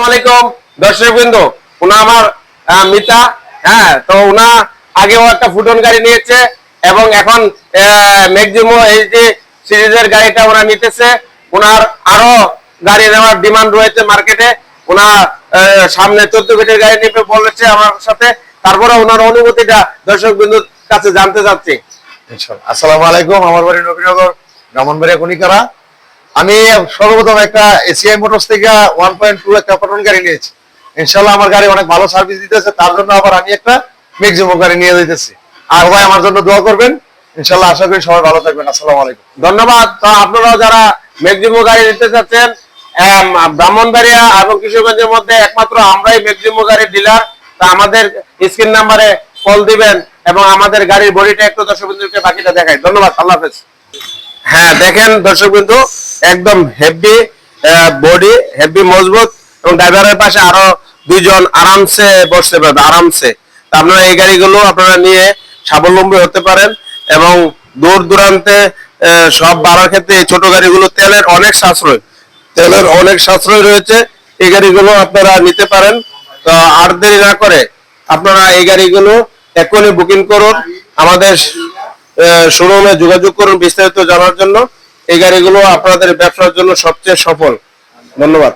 আসসালামু আলাইকুম দর্শকবৃন্দ, উনি আমার মিতা। হ্যাঁ, তো উনা আগেও একটা ফুটন গাড়ি নিয়েছে এবং এখন ম্যাক্সিমো এই যে সিরিজের গাড়িটা ওরা নিতেছে। উনার আরো গাড়ি নেওয়ার ডিমান্ড রয়েছে মার্কেটে। উনা সামনে 14 ফিটের গাড়ি নিবে বলেছে আমার সাথে। তারপরে ওনার অনুভূতিটা দর্শকবৃন্দুর কাছে জানতে চাচ্ছি। আসসালামু আলাইকুম। আমার বাড়ি নবীনগর, ব্রাহ্মণবাড়িয়া কনিকারা। আমি সর্বপ্রথম একটা এসিআই মোটরস থেকে 1.2 একটা পটন গাড়ি নিয়েছি। ইনশাআল্লাহ আমার গাড়ি অনেক ভালো সার্ভিস দিতেছে, তার জন্য আবার আমি একটা ম্যাক্সিমো গাড়ি নিয়ে যাইতেছি। আর ভাই আমার জন্য দোয়া করবেন, ইনশাআল্লাহ। আশা করি সবাই ভালো থাকবেন। আসসালামু আলাইকুম। ধন্যবাদ। তো আপনারাও যারা ম্যাক্সিমো গাড়ি নিতে চাচ্ছেন, ব্রাহ্মণবাড়িয়া এবং কিশোরগঞ্জের মধ্যে একমাত্র আমরাই ম্যাক্সিমো গাড়ির ডিলার। তা আমাদের স্ক্রিন নাম্বারে কল দিবেন এবং আমাদের গাড়ির বডিটা একটু দর্শকবৃন্দুকে বাকিটা দেখাই। ধন্যবাদ, আল্লাহ হাফেজ। হ্যাঁ, দেখেন দর্শকবৃন্দু, একদম হেভি বডি, হেভি মজবুত, এবং ড্রাইভারের পাশে আরো দুইজন আরামসে বসতে পারবে, আরামসে। তা আপনারা এই গাড়িগুলো আপনারা নিয়ে স্বাবলম্বী হতে পারেন এবং দূর দূরান্তে সব বাড়ার ক্ষেত্রে এই ছোট গাড়িগুলো তেলের অনেক সাশ্রয় রয়েছে। এই গাড়িগুলো আপনারা নিতে পারেন। তো আর দেরি না করে আপনারা এই গাড়িগুলো এখনই বুকিং করুন, আমাদের শোরুমে যোগাযোগ করুন বিস্তারিত জানার জন্য। এই গাড়িগুলো আপনাদের ব্যবসার জন্য সবচেয়ে সফল। ধন্যবাদ।